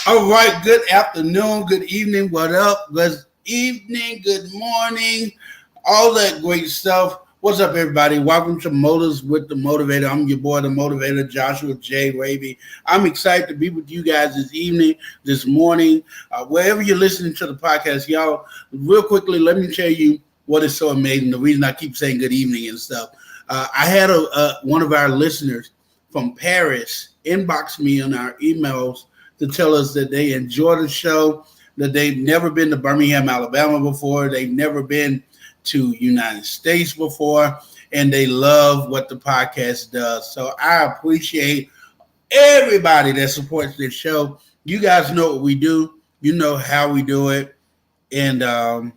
All right, good afternoon, good evening, what up? Good evening, good morning, all that great stuff. What's up, everybody? Welcome to Motors with the Motivator. I'm your boy, the Motivator, Joshua J. Raby. I'm excited to be with you guys this evening, this morning, wherever you're listening to the podcast. Y'all, real quickly, let me tell you what is so amazing. The reason I keep saying good evening and stuff. I had one of our listeners from Paris inbox me on our emails to tell us that they enjoy the show, that they've never been to Birmingham, Alabama before, they've never been to United States before, and they love what the podcast does. So I appreciate everybody that supports this show. You guys know what we do. You know how we do it. And Mr.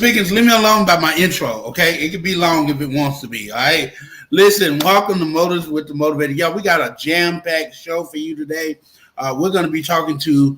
Pickens, leave me alone by my intro, okay? It can be long if it wants to be, all right? Listen, welcome to Motors with the Motivator. Y'all, we got a jam-packed show for you today. We're going to be talking to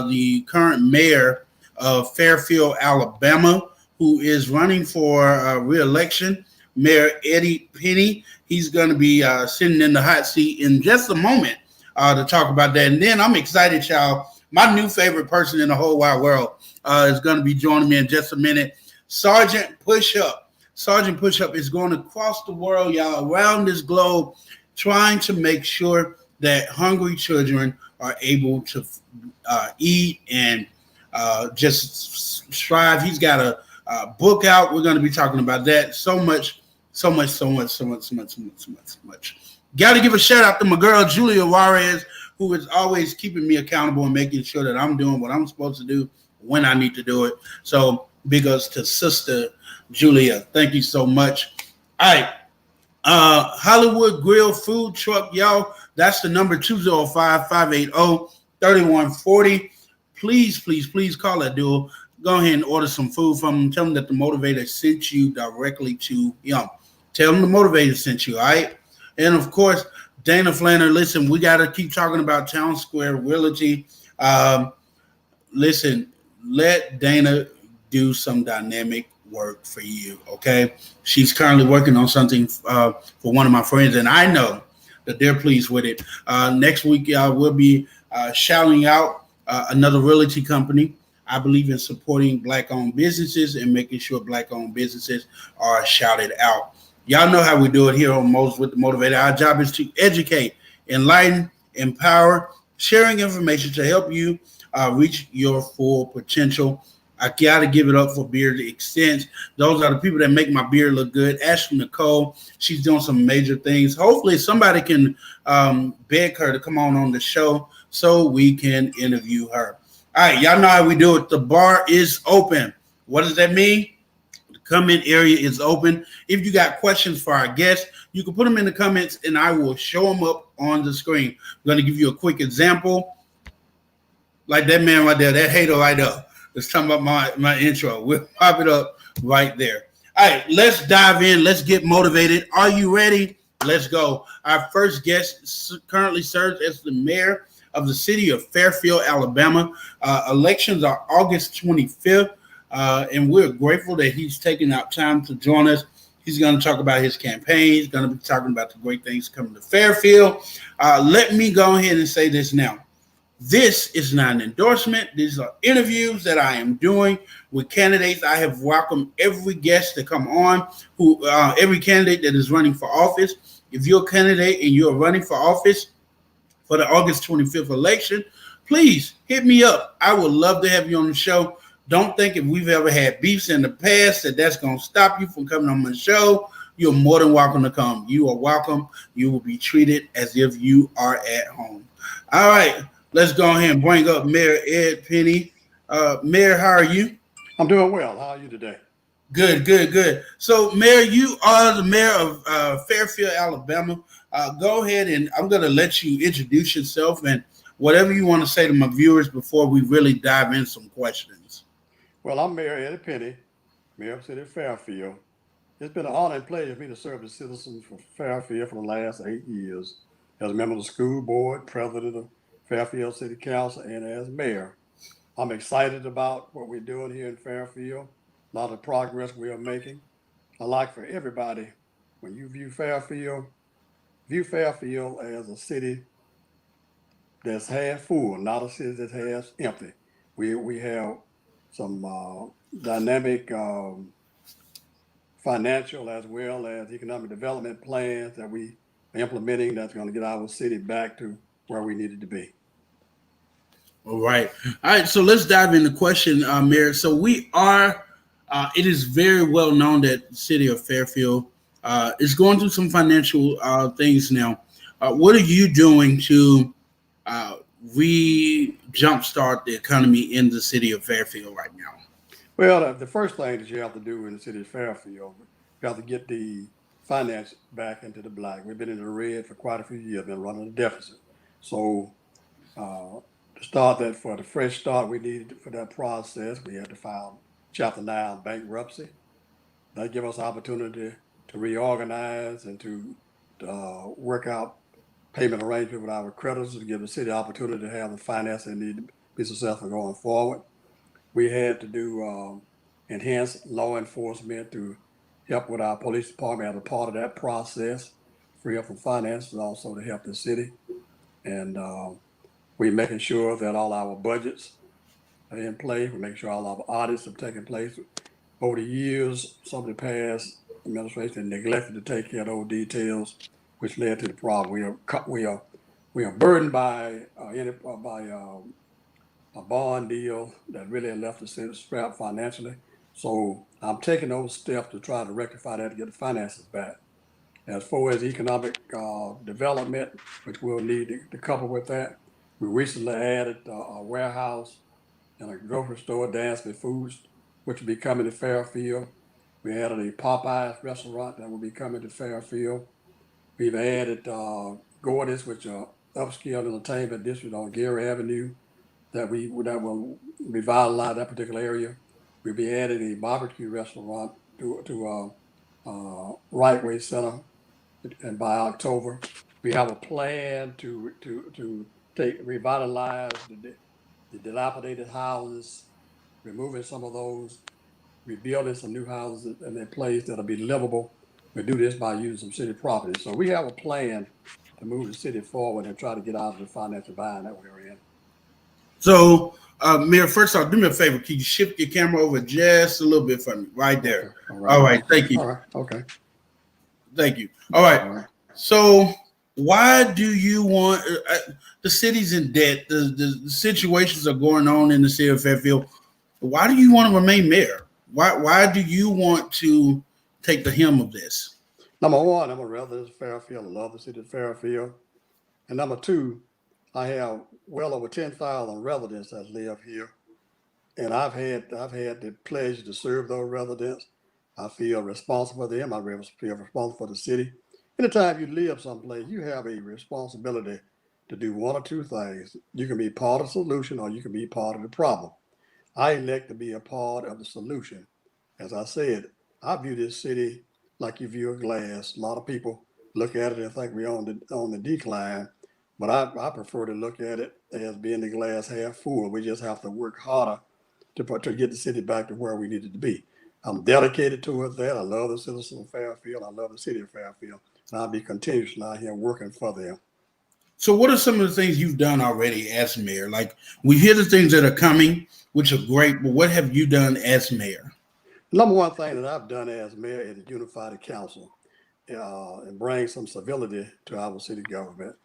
the current mayor of Fairfield, Alabama, who is running for re-election, Mayor Eddie Penny. He's going to be sitting in the hot seat in just a moment to talk about that. And then I'm excited, y'all. My new favorite person in the whole wide world is going to be joining me in just a minute. Sergeant Pushup. Sergeant Pushup is going across the world, y'all, around this globe, trying to make sure that hungry children are able to eat and just strive. He's got a book out. We're going to be talking about that. So much. Got to give a shout out to my girl, Julia Juarez, who is always keeping me accountable and making sure that I'm doing what I'm supposed to do when I need to do it. So big ups to Sister Julia. Thank you so much. All right. Hollywood Grill Food Truck, y'all. That's the number 205-580-3140. Please call that dude. Go ahead and order some food from him. Tell him that the Motivator sent you directly to him. Tell him the Motivator sent you, all right? And, of course, Dana Flanner, listen, we got to keep talking about Town Square Realty. Listen, let Dana do some dynamic work for you, okay? She's currently working on something for one of my friends, and I know that they're pleased with it. Next week, we'll be shouting out another realty company. I believe in supporting Black-owned businesses and making sure Black-owned businesses are shouted out. Y'all know how we do it here on Motors with the Motivator. Our job is to educate, enlighten, empower, sharing information to help you reach your full potential. I got to give it up for Beard Extends. Those are the people that make my beard look good. Ashley Nicole, she's doing some major things. Hopefully somebody can beg her to come on the show so we can interview her. All right, y'all know how we do it. The bar is open. What does that mean? The comment area is open. If you got questions for our guests, you can put them in the comments and I will show them up on the screen. I'm going to give you a quick example. Like that man right there, that hater right up. Let's talk about my intro. We'll pop it up right there. All right, let's dive in. Let's get motivated. Are you ready? Let's go. Our first guest currently serves as the mayor of the city of Fairfield, Alabama. Elections are August 25th, and we're grateful that he's taking out time to join us. He's going to talk about his campaign. He's going to be talking about the great things coming to Fairfield. Let me go ahead and say this now. This is not an endorsement. These are interviews that I am doing with candidates. I have welcomed every guest to come on, every candidate that is running for office. If you're a candidate and you're running for office for the August 25th election, please hit me up. I would love to have you on the show. Don't think if we've ever had beefs in the past that's going to stop you from coming on my show. You're more than welcome to come. You are welcome. You will be treated as if you are at home. All right. Let's go ahead and bring up Mayor Ed Penny. Mayor, how are you? I'm doing well. How are you today? Good, good, good. So, Mayor, you are the mayor of Fairfield, Alabama. Go ahead and I'm going to let you introduce yourself and whatever you want to say to my viewers before we really dive in some questions. Well, I'm Mayor Eddie Penny, Mayor of the City of Fairfield. It's been an honor and pleasure for me to serve the citizens of Fairfield for the last 8 years as a member of the school board, president of Fairfield City Council, and as mayor. I'm excited about what we're doing here in Fairfield, a lot of progress we are making. I like for everybody, when you view Fairfield as a city that's half full, not a city that's half empty. We have some dynamic financial as well as economic development plans that we are implementing that's going to get our city back to where we needed to be. All right. All right. So let's dive into question, Mayor. So it is very well known that the city of Fairfield is going through some financial things now. What are you doing to uh, re jumpstart the economy in the city of Fairfield right now? Well, the first thing that you have to do in the city of Fairfield, you have to get the finance back into the black. We've been in the red for quite a few years, been running a deficit. So to start that, for the fresh start we needed for that process, we had to file Chapter 9 bankruptcy. That give us opportunity to reorganize and to work out payment arrangement with our creditors to give the city opportunity to have the finance they need to be successful going forward. We had to do enhanced law enforcement to help with our police department as a part of that process, free up from finances, also to help the city. And we're making sure that all our budgets are in place. We're making sure all our audits have taken place. Over the years, some of the past administration neglected to take care of those details, which led to the problem. We are burdened by a bond deal that really left the city strapped financially. So I'm taking those steps to try to rectify that to get the finances back. As far as economic development, which we'll need to couple with that, we recently added a warehouse and a grocery store, Dansby Foods, which will be coming to Fairfield. We added a Popeyes restaurant that will be coming to Fairfield. We've added Gordon's, which are upscale entertainment district on Gary Avenue that will revitalize that particular area. We'll be adding a barbecue restaurant to Right Way Center, and by October, we have a plan to take revitalize the dilapidated houses, removing some of those, rebuilding some new houses in their place that'll be livable. We do this by using some city property. So we have a plan to move the city forward and try to get out of the financial bind that we're in. So, Mayor, first off, do me a favor. Can you shift your camera over just a little bit for me? Right Okay. there. All right. All right. Thank All you. right. Okay. Thank you. All right. All right. So, why do you want the city's in debt? The situations are going on in the city of Fairfield. Why do you want to remain mayor? Why do you want to take the helm of this? Number one, I'm a resident of Fairfield. I love the city of Fairfield. And number two, I have well over 10,000 residents that live here, and I've had the pleasure to serve those residents. I feel responsible for them. I feel responsible for the city. Anytime you live someplace, you have a responsibility to do one or two things. You can be part of the solution or you can be part of the problem. I elect to be a part of the solution. As I said, I view this city like you view a glass. A lot of people look at it and think we're on the decline, but I prefer to look at it as being the glass half full. We just have to work harder to get the city back to where we needed to be. I'm dedicated towards that. I love the citizens of Fairfield. I love the city of Fairfield, and I'll be continuously out here working for them. So, what are some of the things you've done already as mayor? Like, we hear the things that are coming, which are great, but what have you done as mayor? Number one thing that I've done as mayor is unify the council and bring some civility to our city government.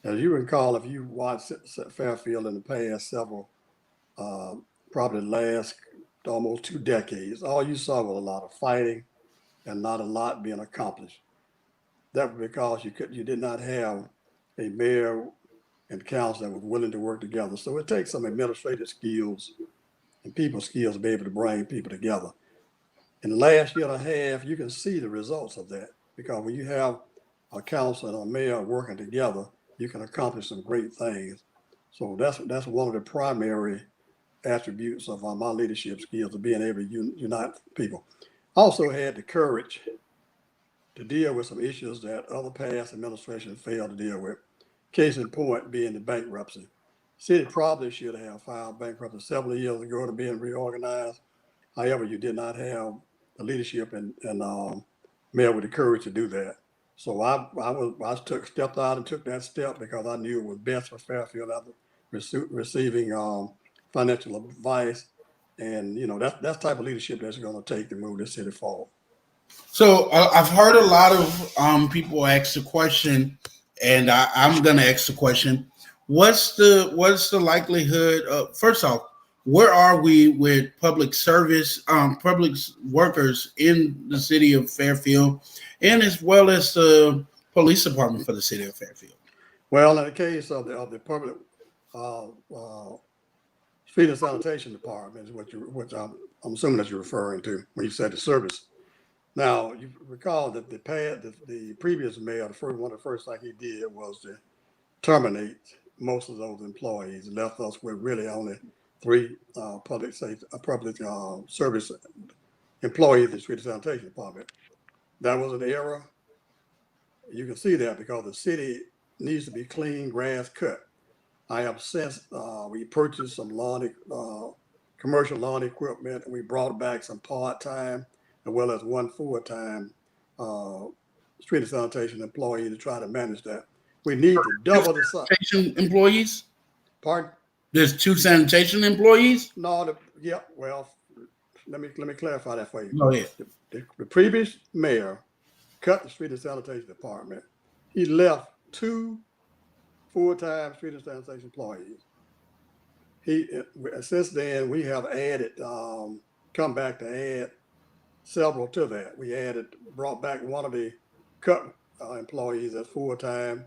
As you recall, if you watched Fairfield in the past several, uh, probably the last almost 2 decades, all you saw was a lot of fighting and not a lot being accomplished. That was because you did not have a mayor and council that was willing to work together. So it takes some administrative skills and people skills to be able to bring people together. In the last year and a half, you can see the results of that, because when you have a council and a mayor working together, you can accomplish some great things. So that's one of the primary attributes of my leadership skills, of being able to unite people. Also had the courage to deal with some issues that other past administrations failed to deal with. Case in point being the bankruptcy. City probably should have filed bankruptcy several years ago to being reorganized. However, you did not have the leadership and mayor with the courage to do that. So I stepped out and took that step because I knew it was best for Fairfield after receiving financial advice, and that's type of leadership that's going to take to move this city forward. So I've heard a lot of people ask the question, and I'm going to ask the question: what's the likelihood of, first off, where are we with public service, public workers in the city of Fairfield, and as well as the police department for the city of Fairfield? Well, in the case of the public street and sanitation department, is which I'm assuming that you're referring to when you said the service. Now, you recall that the previous mayor, one of the first things he did was to terminate most of those employees, and left us with really only 3 public service employees in the street and sanitation department. That was an error. You can see that because the city needs to be clean, grass cut. I have since we purchased some commercial lawn equipment, and we brought back some part-time as well as 1 full-time street and sanitation employee to try to manage that. We need to double the size. Sanitation employees? Pardon? There's 2 sanitation employees? No, well, let me clarify that for you. Go ahead. The previous mayor cut the street and sanitation department. He left 2 full-time street and sanitation employees. Since then, we have come back to add several to that. We brought back one of the cut employees as full-time.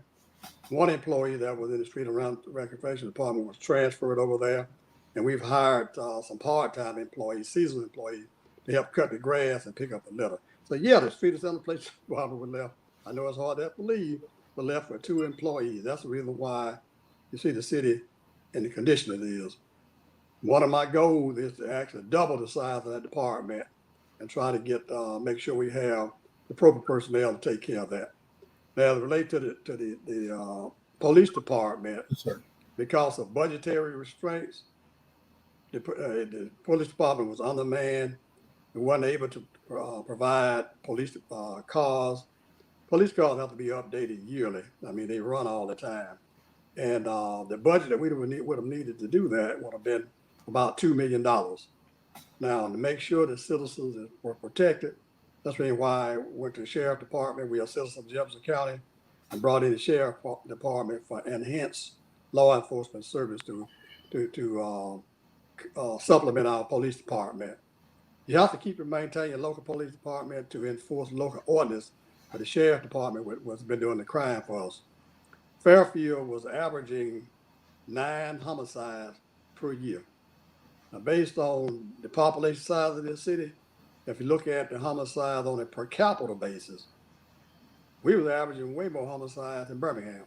1 employee that was in the street around the recreation department was transferred over there. And we've hired some part-time employees, seasonal employees, to help cut the grass and pick up the litter. So yeah, the street and sanitation department was left. I know it's hard to believe, but left with 2 employees. That's the reason why you see the city in the condition it is. One of my goals is to actually double the size of that department and try to make sure we have the appropriate personnel to take care of that. Now, related to the police department, Yes, sir. because of budgetary restraints, the police department was undermanned. We weren't able to provide police cars. Police cars have to be updated yearly. I mean, they run all the time. And the budget that we would have needed to do that would have been about $2 million. Now, to make sure that citizens were protected, that's really why I went to the sheriff department. We are citizens of Jefferson County, and brought in the sheriff department for enhanced law enforcement service to supplement our police department. You have to keep and maintain your local police department to enforce local ordinance, but the sheriff department was been doing the crime for us. Fairfield was averaging 9 homicides per year. Now, based on the population size of this city, if you look at the homicides on a per capita basis, we was averaging way more homicides than Birmingham.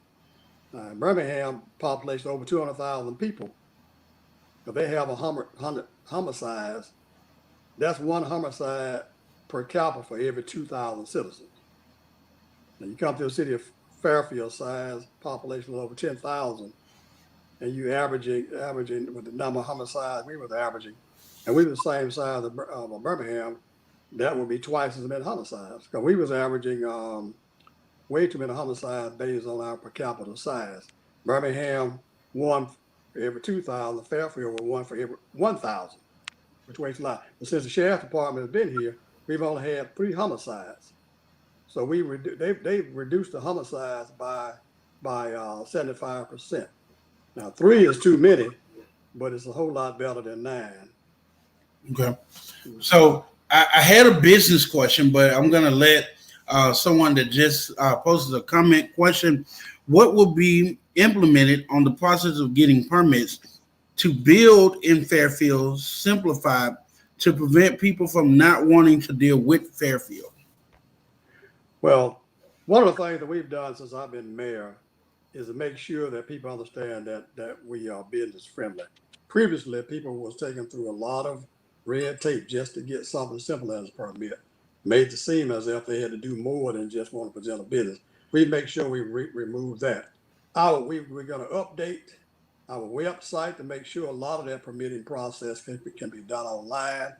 In Birmingham, population over 200,000 people. If they have 100 homicides, that's 1 homicide per capita for every 2,000 citizens. Now you come to a city of Fairfield size, population of over 10,000, and you averaging with the number of homicides we were averaging, and we were the same size of Birmingham, that would be twice as many homicides, because we was averaging way too many homicides based on our per capita size. Birmingham, 1 for every 2,000. Fairfield was 1 for every 1,000, which weighs a lot. But since the sheriff department has been here, we've only had 3 homicides. So they've reduced the homicides by 75%. Now 3 is too many, but it's a whole lot better than 9. Okay. So I had a business question, but I'm going to let someone that just posted a comment question. What will be implemented on the process of getting permits to build in Fairfield simplified to prevent people from not wanting to deal with Fairfield? Well, one of the things that we've done since I've been mayor is to make sure that people understand that we are business friendly. Previously, people was taking through a lot of red tape just to get something simple as a permit. Made it seem as if they had to do more than just want to present a business. We make sure we remove that. We're going to update our website to make sure a lot of that permitting process can be done online.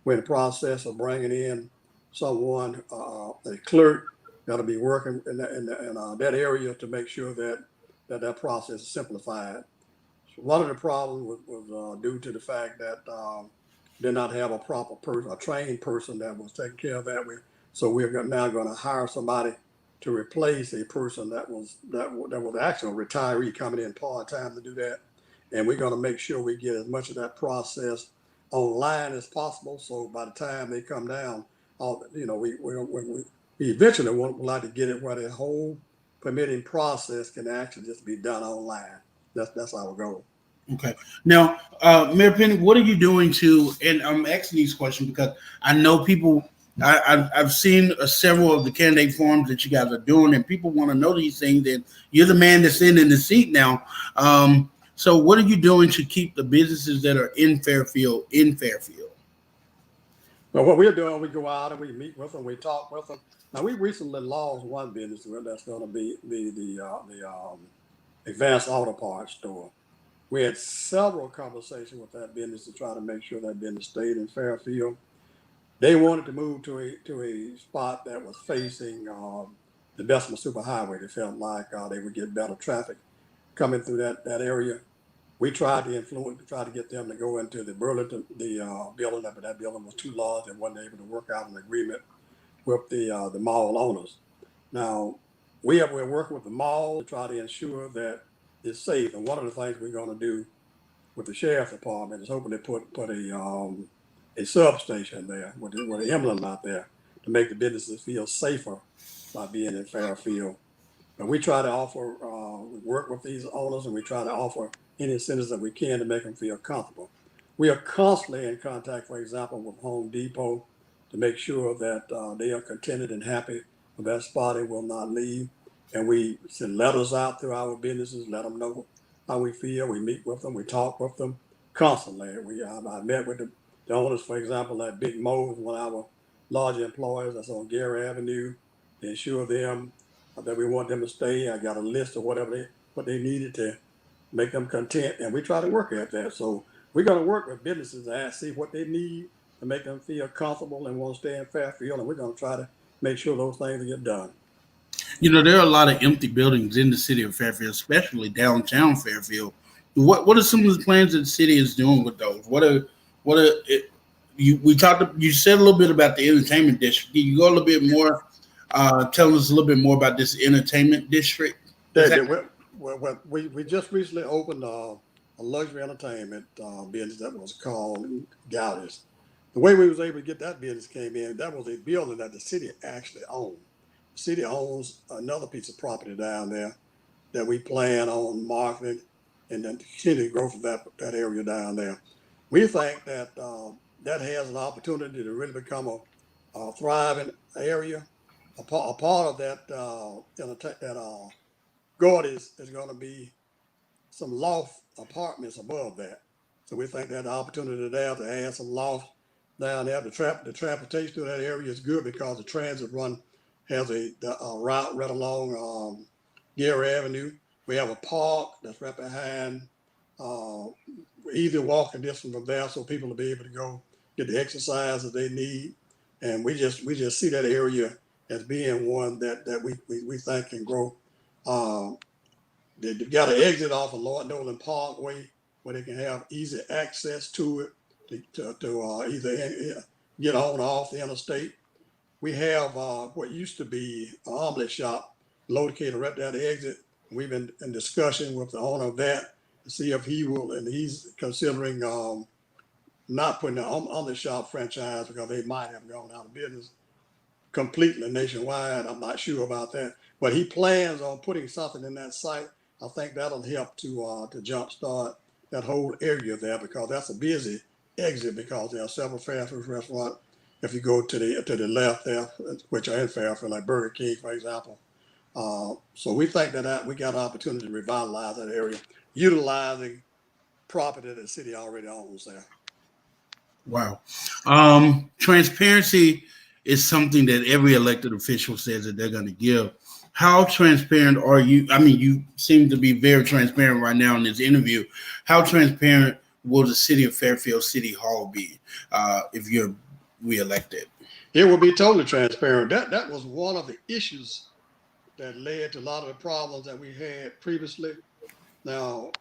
We're in the process of bringing in someone, a clerk, that'll be working in that area to make sure that process is simplified. So one of the problems was due to the fact that did not have a proper person, a trained person that was taking care of that. So we're now going to hire somebody to replace a person that was actually a retiree coming in part time to do that, and we're going to make sure we get as much of that process online as possible. So by the time they come down, we eventually would like to get it where the whole permitting process can actually just be done online. That's our goal. Okay. Now, Mayor Penny, what are you doing to? And I'm asking these questions because I know people. I've seen several of the candidate forums that you guys are doing, and people want to know these things. And you're the man that's in the seat now. So, what are you doing to keep the businesses that are in Fairfield in Fairfield? Well, what we're doing, we go out and we meet with them, we talk with them. Now, we recently lost one business that's going to be the Advanced Auto Parts store. We had several conversations with that business to try to make sure that business stayed in Fairfield. They wanted to move to a spot that was facing the Bessemer Superhighway. They felt like they would get better traffic coming through that area. We tried to influence, try to get them to go into the Burlington, building, but that building was too large and wasn't able to work out an agreement with the mall owners. Now, we're working with the mall to try to ensure that it's safe. And one of the things we're going to do with the sheriff's department is hoping to put a substation there with an emblem out there to make the businesses feel safer by being in Fairfield. But we try to offer, we work with these owners, and we try to offer any incentives that we can to make them feel comfortable. We are constantly in contact, for example, with Home Depot to make sure that they are contented and happy with that spot. They will not leave. And we send letters out through our businesses, let them know how we feel. We meet with them, we talk with them constantly. I met with the owners, for example, at Big Mo's, one of our large employers that's on Gary Avenue, to ensure them that we want them to stay. I got a list of what they needed to make them content, and we try to work at that. So we're going to work with businesses and see what they need to make them feel comfortable and want to stay in Fairfield, and we're going to try to make sure those things get done. You know, there are a lot of empty buildings in the city of Fairfield, especially downtown Fairfield. What are some of the plans that the city is doing with those? You said a little bit about the entertainment district. Can you go a little bit more? Tell us a little bit more about this entertainment district. We just recently opened a luxury entertainment business that was called Gaudius. The way we was able to get that business came in, that was a building that the city actually owned. The city owns another piece of property down there that we plan on marketing and then continue to grow from that area down there. We think that that has an opportunity to really become a thriving area. A part of that guard is going to be some loft apartments above that. So we think that the opportunity there to add some loft down there. The transportation through that area is good because the transit run has a route right along Gary Avenue. We have a park that's right behind, easy walking distance from there, so people will be able to go get the exercise that they need. And we just see that area as being one that we think can grow. They've got to exit off of Lord Nolan Parkway where they can have easy access to it to either get on or off the interstate. We have what used to be an omelet shop located right there at the exit. We've been in discussion with the owner of that to see if he will, and he's considering not putting an omelet shop franchise because they might have gone out of business completely nationwide. I'm not sure about that, but he plans on putting something in that site. I think that'll help to jumpstart that whole area there, because that's a busy exit, because there are several Fairfield restaurants. If you go to the left there, which are in Fairfield, like Burger King, for example. So we think that we got an opportunity to revitalize that area, utilizing property that the city already owns there. Wow. Transparency is something that every elected official says that they're going to give. How transparent are you? I mean, you seem to be very transparent right now in this interview. How transparent will the city of Fairfield City Hall be if you're reelected? It will be totally transparent. That was one of the issues that led to a lot of the problems that we had previously. Now,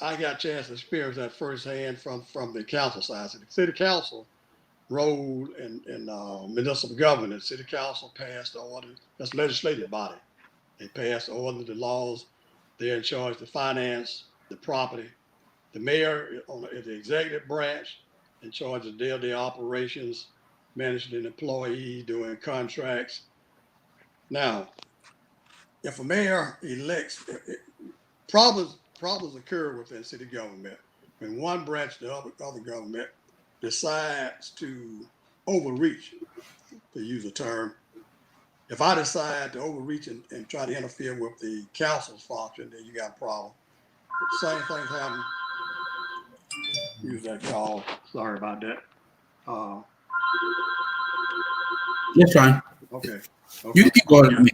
I got a chance to experience that firsthand from the council side. So the city council role in municipal government. City council passed the order. That's legislative body. They passed the order, the laws. They're in charge of the finance, the property. The mayor is the executive branch, in charge of day-to-day operations, managing employees, doing contracts. Now, if a mayor elects, problems occur within city government when one branch of the other government decides to overreach, to use a term. If I decide to overreach and try to interfere with the council's function, then you got a problem. Same things happen. Use that call. Sorry about that. That's fine. Okay. You keep going.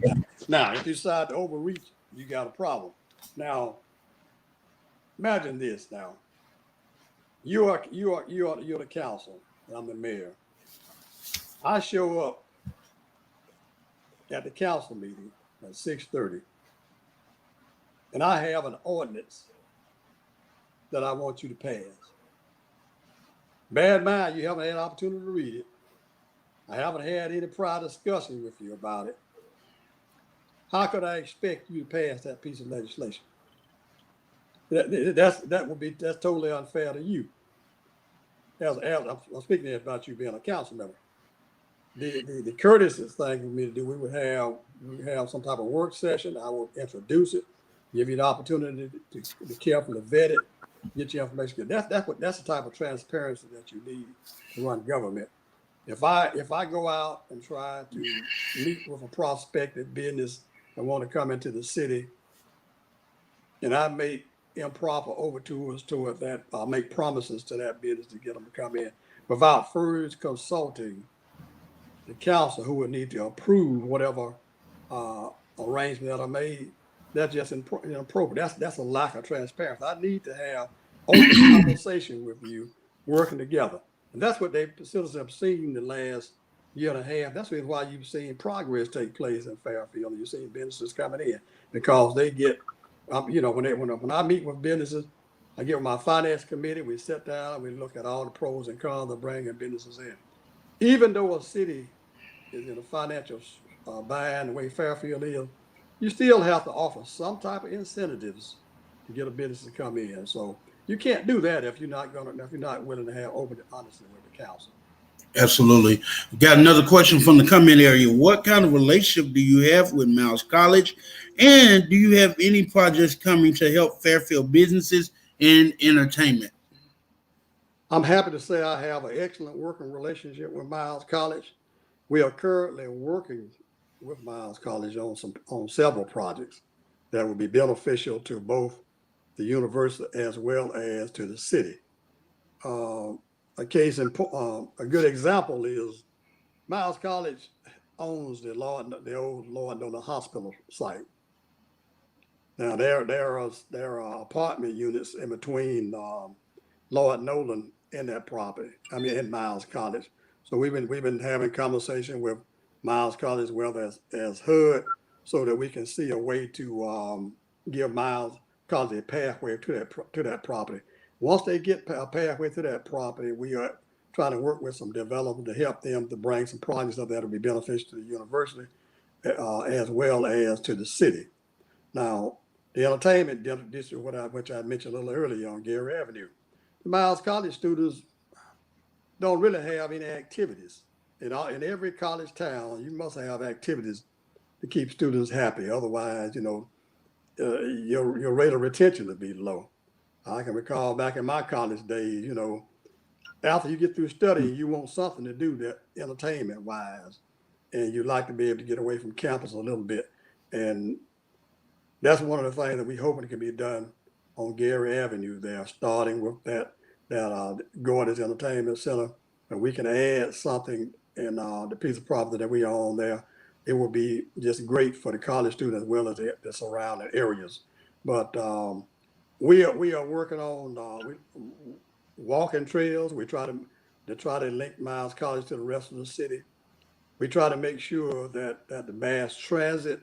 Now, if you decide to overreach, you got a problem. Now, imagine this. Now, you're the council. I'm the mayor. I show up at the council meeting at 6:30, and I have an ordinance that I want you to pass. Bear in mind, you haven't had an opportunity to read it. I haven't had any prior discussion with you about it. How could I expect you to pass that piece of legislation? That's totally unfair to you. As I'm speaking about you being a council member. The courteous thing for me to do, we would have some type of work session. I will introduce it, give you the opportunity to carefully vet it, get your information. That's the type of transparency that you need to run government. If I go out and try to meet with a prospective business that want to come into the city, and I make improper overtures toward that, I'll make promises to that business to get them to come in without first consulting the council, who would need to approve whatever arrangements that are made. That's just inappropriate. That's a lack of transparency. I need to have open conversation with you, working together. And that's what citizens have seen the last year and a half. That's why you've seen progress take place in Fairfield. You've seen businesses coming in because they get, when I meet with businesses, I get with my finance committee, we sit down, we look at all the pros and cons of bringing businesses in. Even though a city is in a financial bind, the way Fairfield is, you still have to offer some type of incentives to get a business to come in. So you can't do that if you're not willing to have open honesty with the council. Absolutely. Got another question from the comment area. What kind of relationship do you have with Miles College? And do you have any projects coming to help Fairfield businesses in entertainment? I'm happy to say I have an excellent working relationship with Miles College. We are currently working with Miles College on several projects that will be beneficial to both the university as well as to the city. A good example is Miles College owns the old Lord Nolan Hospital site. Now there are apartment units in between Lord Nolan and that property. I mean, in Miles College. So we've been having conversation with Miles College as well as HUD, so that we can see a way to give Miles College a pathway to that property. Once they get a pathway to that property, we are trying to work with some developers to help them to bring some projects up that will be beneficial to the university as well as to the city. Now, the entertainment district, which I mentioned a little earlier on Gary Avenue, the Miles College students don't really have any activities. In every college town, you must have activities to keep students happy. Otherwise, your rate of retention will be low. I can recall back in my college days, after you get through studying, you want something to do that entertainment wise, and you like to be able to get away from campus a little bit. And that's one of the things that we hoping can be done on Gary Avenue there, starting with that Gordon's Entertainment Center, and we can add something in the piece of property that we own there. It will be just great for the college students as well as the surrounding areas. But we are working on walking trails. We try to link Miles College to the rest of the city. We try to make sure that the mass transit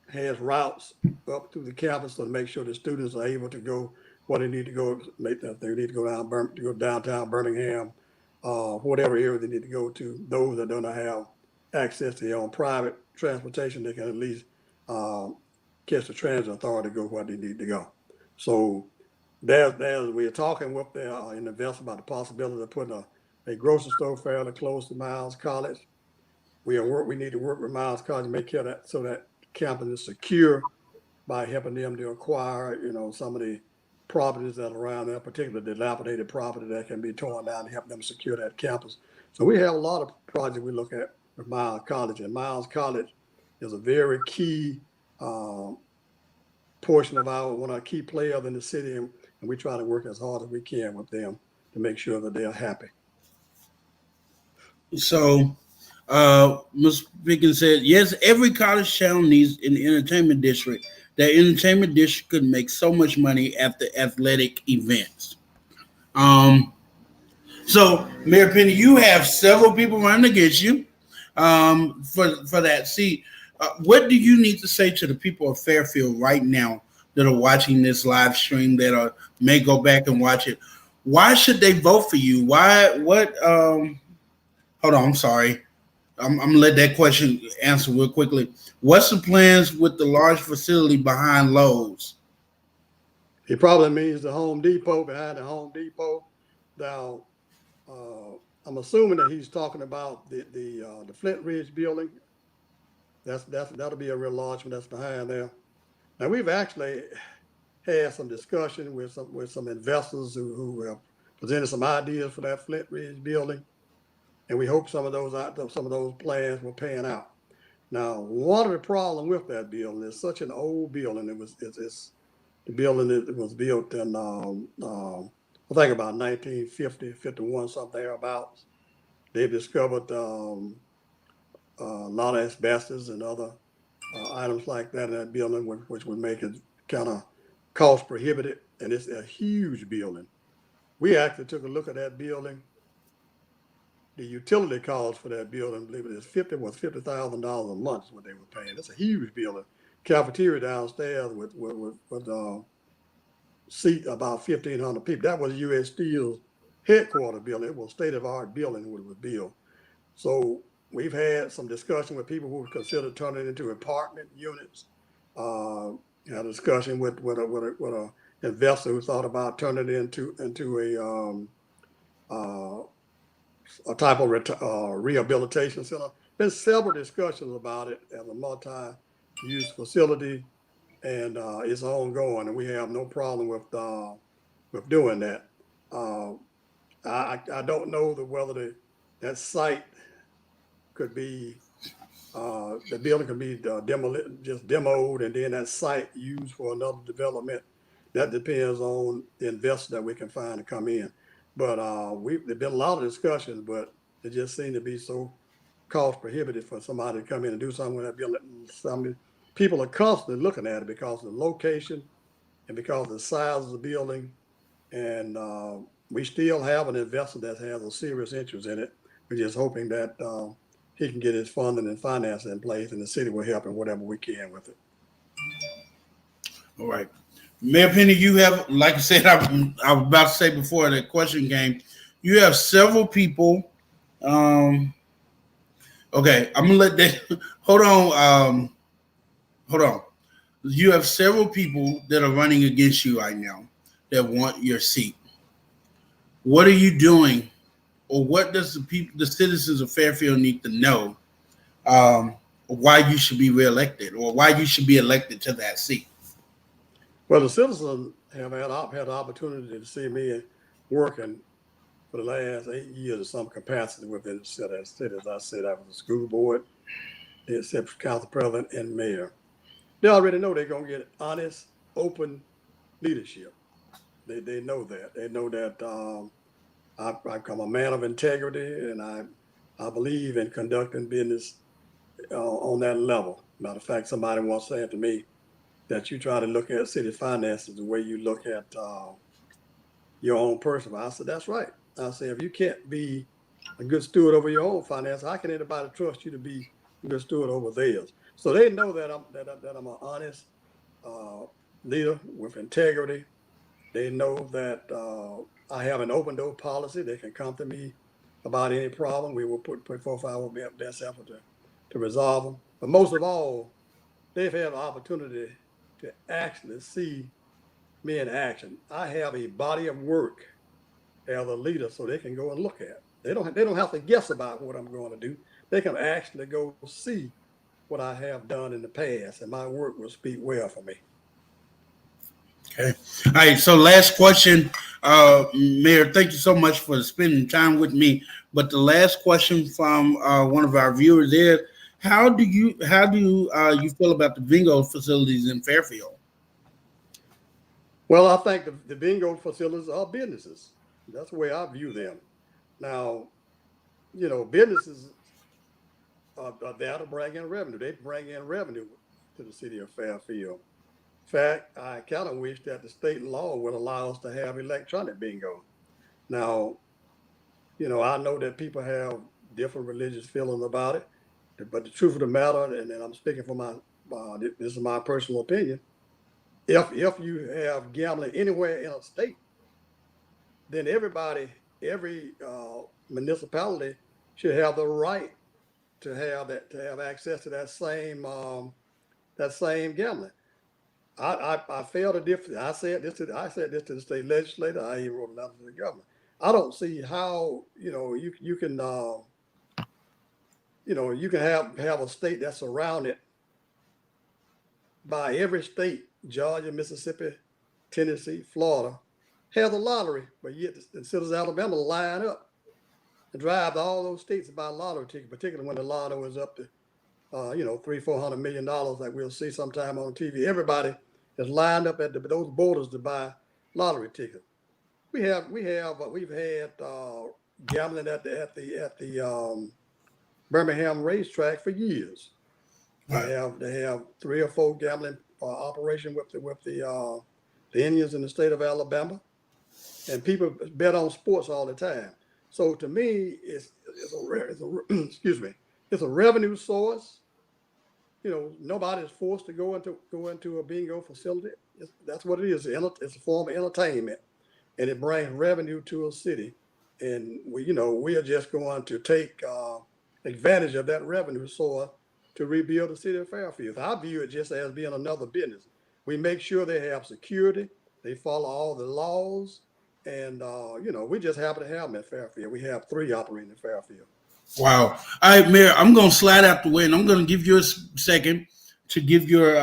has routes up through the campus to make sure the students are able to go where they need to go. If they need to go downtown Birmingham, whatever area they need to go to. Those that don't have access to their own private transportation, they can at least catch the transit authority to go where they need to go. So we're talking with the investors about the possibility of putting a grocery store fairly close to Miles College. We need to work with Miles College to make sure that so that campus is secure by helping them to acquire, some of the properties that are around there, particularly dilapidated property that can be torn down to help them secure that campus. So we have a lot of projects we look at with Miles College, and Miles College is a very key portion of one of our key players in the city, and we try to work as hard as we can with them to make sure that they are happy. So, Ms. Pickens said, yes, every college town needs an entertainment district. That entertainment district could make so much money after athletic events. So, Mayor Penny, you have several people running against you for that seat. What do you need to say to the people of Fairfield right now that are watching this live stream that may go back and watch it? Why should they vote for you? Hold on, I'm sorry. I'm going to let that question answer real quickly. What's the plans with the large facility behind Lowe's? He probably means the Home Depot, behind the Home Depot. Now, I'm assuming that he's talking about the Flint Ridge building. That'll be a real large one that's behind there. Now, we've actually had some discussion with some investors who have presented some ideas for that Flint Ridge building, and we hope some of those plans will pan out. Now, one of the problems with that building is such an old building. It's the building that was built in I think about 1950, 51, something thereabouts. They've discovered a lot of asbestos and other items like that in that building, which would make it kind of cost prohibitive, and it's a huge building. We actually took a look at that building. The utility cost for that building, I believe it is $50,000 a month is what they were paying. It's a huge building. Cafeteria downstairs with seat about 1,500 people. That was U.S. Steel's headquarters building. It was a state-of-the-art building when it was built. So we've had some discussion with people who would consider turning it into apartment units. Had a discussion with a investor who thought about turning it into a type of rehabilitation center. Been several discussions about it as a multi-use facility, and it's ongoing, and we have no problem with doing that. I don't know whether that site could be the building could be demoed, and then that site used for another development. That depends on the investor that we can find to come in. But there's been a lot of discussions, but it just seemed to be so cost prohibitive for somebody to come in and do something with that building. People are constantly looking at it because of the location and because of the size of the building. And we still have an investor that has a serious interest in it. We're just hoping that he can get his funding and financing in place, and the city will help in whatever we can with it. All right. Mayor Penny, you have, like I said, I was about to say before the question game, you have several people. Okay, I'm gonna let that. Hold on. You have several people that are running against you right now that want your seat. What are you doing, or what does the citizens of Fairfield need to know why you should be reelected, or why you should be elected to that seat? Well, the citizens have had the opportunity to see me working for the last 8 years in some capacity within the city. As I said, I was a school board, except council president and mayor. They already know they're going to get honest, open leadership. They know that. They know that I'm a man of integrity, and I believe in conducting business on that level. Matter of fact, somebody once said to me that you try to look at city finances the way you look at your own person. I said, that's right. I said, if you can't be a good steward over your own finances, how can anybody trust you to be a good steward over theirs? So they know that I'm an honest uh, leader with integrity. They know that I have an open door policy. They can come to me about any problem. We will put forth our best effort to resolve them. But most of all, they've had an opportunity to actually see me in action. I have a body of work as a leader, so they can go and look at. They don't have to guess about what I'm going to do. They can actually go see what I have done in the past, and my work will speak well for me. Okay. All right. So last question, Mayor. Thank you so much for spending time with me. But the last question from one of our viewers is, how do you feel about the bingo facilities in Fairfield? Well, I think the bingo facilities are businesses. That's the way I view them. Now, businesses are there to bring in revenue. They bring in revenue to the city of Fairfield. In fact, I kind of wish that the state law would allow us to have electronic bingo. Now, I know that people have different religious feelings about it, but the truth of the matter, and I'm speaking for this is my personal opinion. If you have gambling anywhere in a state, then every municipality should have the right to have access to that same gambling. I failed to differ. I said this to the state legislator. I even wrote a letter to the governor. I don't see how you can have a state that's surrounded by every state, Georgia, Mississippi, Tennessee, Florida, has a lottery, but yet the citizens of Alabama line up and drive to all those states to buy lottery tickets, particularly when the lotto is up to $300-400 million, like we'll see sometime on TV. Everybody is lined up at those borders to buy lottery tickets. We've had gambling at the Birmingham racetrack for years. Right. They have 3 or 4 gambling operation with the Indians in the state of Alabama, and people bet on sports all the time. So to me, excuse me, it's a revenue source. Nobody's forced to go into a bingo facility. That's what it is. It's a form of entertainment, and it brings revenue to a city. And we are just going to take advantage of that revenue source to rebuild the city of Fairfield. I view it just as being another business. We make sure they have security, they follow all the laws, and we just happen to have them at Fairfield. We have 3 operating in Fairfield. Wow. All right, Mayor, I'm going to slide out the way, and I'm going to give you a second to give your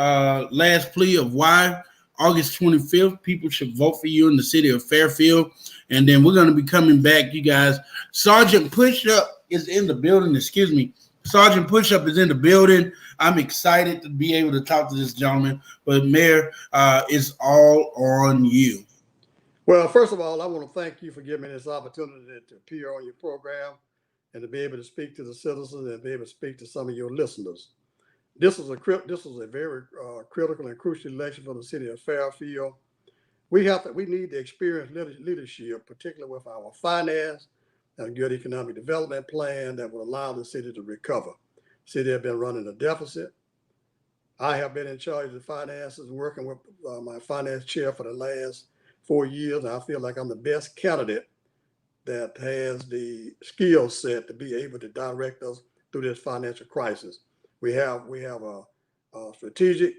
last plea of why August 25th people should vote for you in the city of Fairfield. And then we're going to be coming back, you guys. Sergeant Pushup is in the building. Excuse me. Sergeant Pushup is in the building. I'm excited to be able to talk to this gentleman. But, Mayor, it's all on you. Well, first of all, I want to thank you for giving me this opportunity to appear on your program and to be able to speak to the citizens and be able to speak to some of your listeners. This was a very critical and crucial election for the city of Fairfield. We need to experience leadership, particularly with our finance and a good economic development plan that will allow the city to recover. The city has been running a deficit. I have been in charge of the finances, working with my finance chair for the last 4 years. And I feel like I'm the best candidate that has the skill set to be able to direct us through this financial crisis. We have a strategic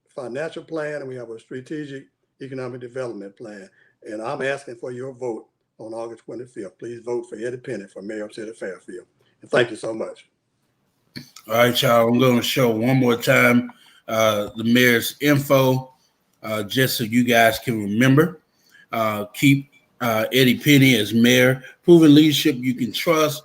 financial plan, and we have a strategic economic development plan. And I'm asking for your vote on August 25th. Please vote for Eddie Penny for Mayor of City of Fairfield. And thank you so much. All right, y'all. I'm going to show one more time the mayor's info. just so you guys can remember. Keep Eddie Penny as mayor. Proven leadership you can trust.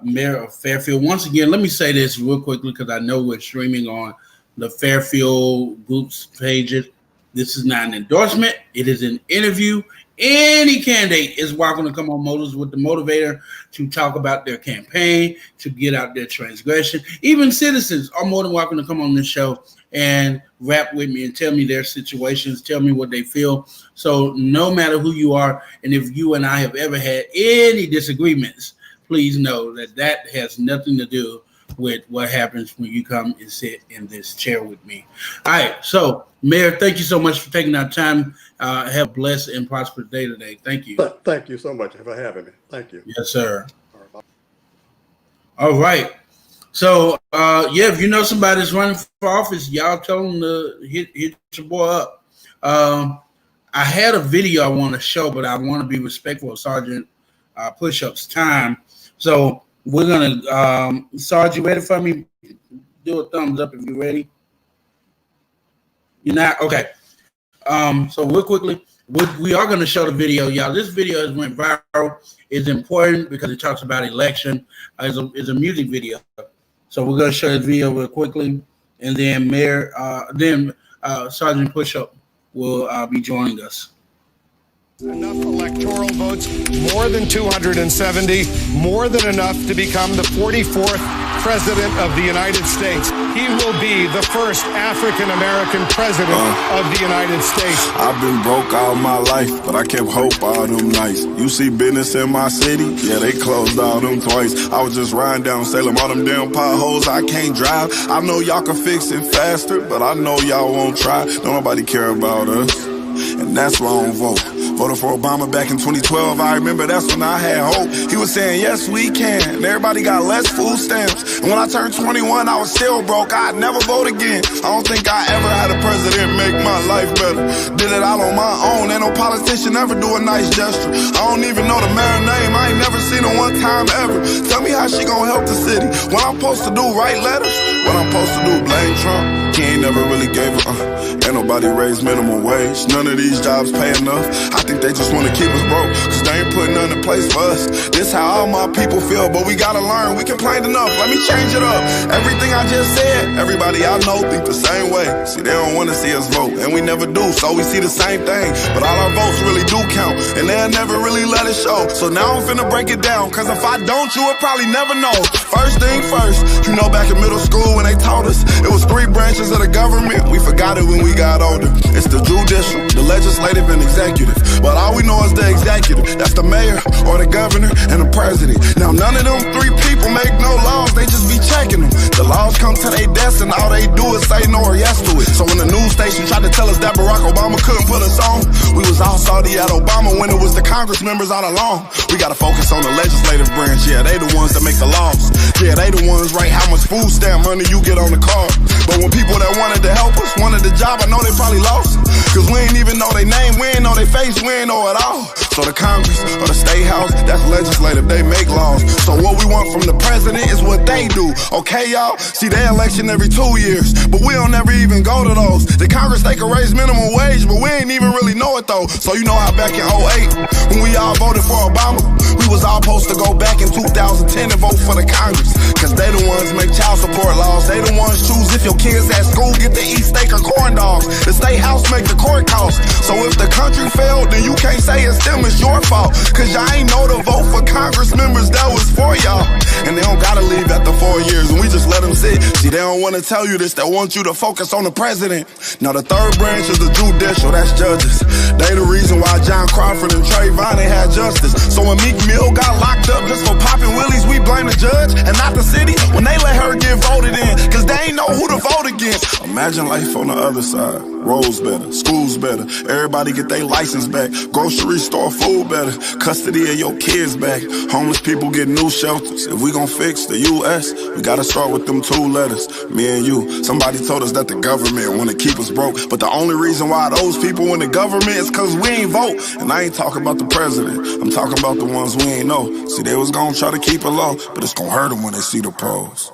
Mayor of Fairfield. Once again, let me say this real quickly because I know we're streaming on the Fairfield Group's pages. This is not an endorsement. It is an interview. Any candidate is welcome to come on Motives with the Motivator to talk about their campaign, to get out their transgression. Even citizens are more than welcome to come on this show and rap with me and tell me their situations, tell me what they feel. So no matter who you are, and if you and I have ever had any disagreements, please know that that has nothing to do with what happens when you come and sit in this chair with me. All right, so Mayor, thank you so much for taking our time. Have a blessed and prosperous day today. Thank you. Thank you so much for having me. Thank you. Yes, sir. All right. So, if you know somebody that's running for office, y'all tell them to hit your boy up. I had a video I want to show, but I want to be respectful of Sergeant Push-Up's time. So we're going to, Sarge, you ready for me? Do a thumbs up if you're ready. You're not? Okay. So real quickly, we are going to show the video, y'all. This video has went viral. It's important because it talks about election. It's a music video. So we're going to show this video real quickly, and then Sergeant Push-Up will be joining us. Enough electoral votes, more than 270, more than enough to become the 44th president of the United States. He will be the first African-American president of the United States. I've been broke all my life, but I kept hope all them nights. You see business in my city? Yeah, they closed all them twice. I was just riding down Salem, all them damn potholes I can't drive. I know y'all can fix it faster, but I know y'all won't try. Don't nobody care about us, and that's why I don't vote. Voted for Obama back in 2012, I remember that's when I had hope. He was saying, yes, we can, and everybody got less food stamps. And when I turned 21, I was still broke, I'd never vote again. I don't think I ever had a president make my life better. Did it all on my own, ain't no politician ever do a nice gesture. I don't even know the mayor's name, I ain't never seen her one time ever. Tell me how she gonna help the city. What I'm supposed to do, write letters? What I'm supposed to do, blame Trump? He ain't never really gave a ain't nobody raised minimum wage. None of these jobs pay enough. I think they just wanna keep us broke, cause they ain't putting nothing in place for us. This how all my people feel, but we gotta learn. We complained enough, let me change it up. Everything I just said, everybody I know think the same way. See, they don't wanna see us vote, and we never do, so we see the same thing. But all our votes really do count, and they'll never really let it show. So now I'm finna break it down, cause if I don't, you would probably never know. First thing first, you know back in middle school when they taught us, it was 3 branches of the government. We forgot it when we got older. It's the judicial, the legislative, and executive. But all we know is the executive. That's the mayor or the governor and the president. Now none of them 3 people make no laws, they just be checking them. The laws come to their desk and all they do is say no or yes to it. So when the news station tried to tell us that Barack Obama couldn't put us on, we was all salty at Obama when it was the Congress members all along. We gotta focus on the legislative branch, yeah, they the ones that make the laws. Yeah, they the ones write how much food stamp money you get on the card. But when people that wanted to help us wanted the job, I know they probably lost. Cause we ain't even know their name, we ain't know their face, we ain't know it all. So the Congress or the State House, that's legislative, they make laws. So what we want from the president is what they do, okay y'all? See, they election every 2 years, but we don't ever even go to those. The Congress, they can raise minimum wage, but we ain't even really know it though. So you know how back in 08, when we all voted for Obama, we was all supposed to go back in 2010 and vote for the Congress. Cause they the ones make child support laws, they the ones choose if your kids at school get to eat steak or corn dogs. The State House make the court costs. So if the country failed, then you can't say it's them, it's your fault. Cause y'all ain't know to vote for Congress members that was for y'all. And they don't gotta leave after 4 years, and we just let them sit. See, they don't wanna tell you this, they want you to focus on the president. Now the third branch is the judicial, that's judges. They the reason why John Crawford and Trayvon ain't had justice. So when Meek Mill got locked up just for popping willies, we blame the judge and not the city when they let her get voted in, cause they ain't know who to vote against. Imagine life on the other side. Roads better, schools better, everybody get their license back, grocery store food better, custody of your kids back, homeless people get new shelters. If we gon' fix the U.S., we gotta start with them 2 letters, me and you. Somebody told us that the government wanna keep us broke, but the only reason why those people in the government is cause we ain't vote. And I ain't talking about the president, I'm talking about the ones we ain't know. See, they was gonna try to keep it low, but it's gonna hurt them when they see the pros.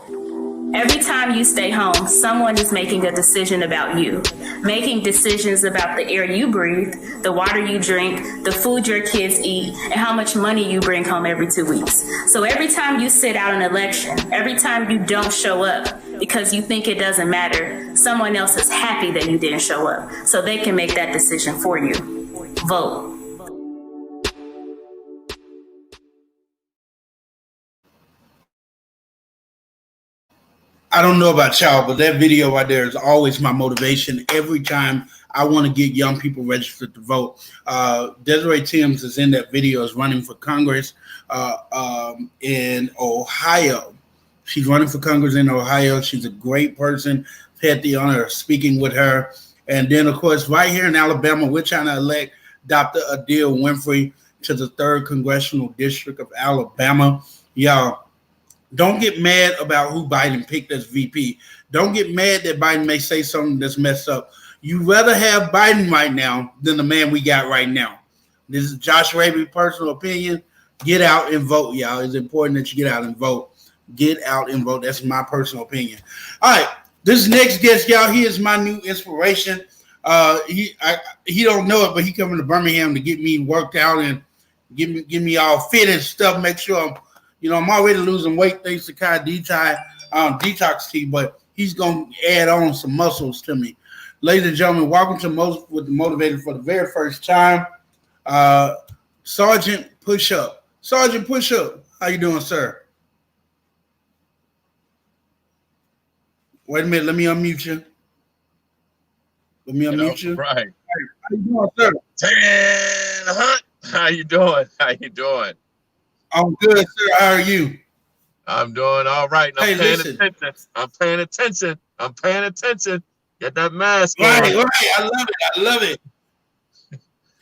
Every time you stay home, someone is making a decision about you, making decisions about the air you breathe, the water you drink, the food your kids eat, and how much money you bring home every 2 weeks. So every time you sit out an election, every time you don't show up because you think it doesn't matter, someone else is happy that you didn't show up, so they can make that decision for you. Vote. I don't know about y'all, but that video right there is always my motivation every time I want to get young people registered to vote. Desiree Timms is in that video, is running for Congress in Ohio. She's running for Congress in Ohio. She's a great person. I've had the honor of speaking with her. And then, of course, right here in Alabama, we're trying to elect Dr. Adil Winfrey to the 3rd Congressional District of Alabama. Y'all, don't get mad about who Biden picked as VP. Don't get mad that Biden may say something that's messed up. You'd rather have Biden right now than the man we got right now. This is Josh Raby's personal opinion. Get out and vote, y'all. It's important that you get out and vote. Get out and vote. That's my personal opinion. All right, this next guest, y'all, he is my new inspiration. He don't know it, but he coming to Birmingham to get me worked out and get me all fit and stuff. Make sure I'm already losing weight thanks to Kai Detox Tea, but he's going to add on some muscles to me. Ladies and gentlemen, welcome to with the Motivator for the very first time, Sergeant Pushup. Sergeant Pushup, how you doing, sir? Wait a minute, let me unmute you. Right. How you doing, sir? Hunt, how you doing? I'm good, sir. How are you? I'm doing all right. And Hey, I'm paying listen. attention. I'm paying attention. Get that mask on. Right. I love it.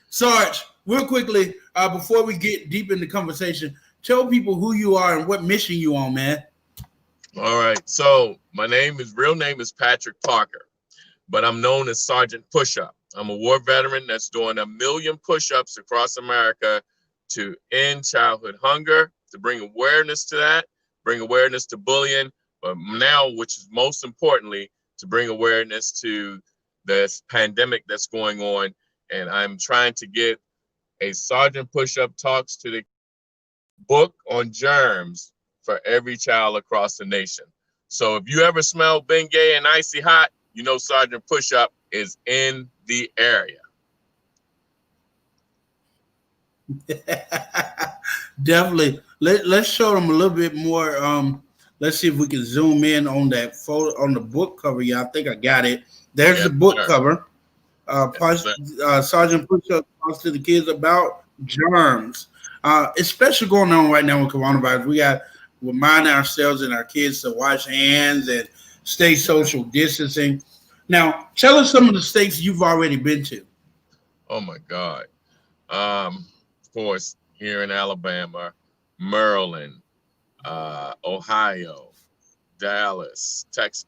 Sarge, real quickly, before we get deep in the conversation, tell people who you are and what mission you on, man. All right. So my real name is Patrick Parker, but I'm known as Sergeant Pushup. I'm a war veteran that's doing 1 million push-ups across America to end childhood hunger, to bring awareness to that, bring awareness to bullying, but now, which is most importantly, to bring awareness to this pandemic that's going on. And I'm trying to get a Sergeant Pushup Talks to the book on germs for every child across the nation. So if you ever smell Bengay and icy hot, you know Sergeant Pushup is in the area. Definitely. Let's show them a little bit more. Let's see if we can zoom in on that photo on the book cover. Yeah, I think I got it. There's the book cover. Sergeant Pushup talks to the kids about germs, especially going on right now with coronavirus. We got to remind ourselves and our kids to wash hands and stay social distancing. Now, tell us some of the states you've already been to. Oh my God. Of course, here in Alabama, Maryland, Ohio, Dallas, Texas,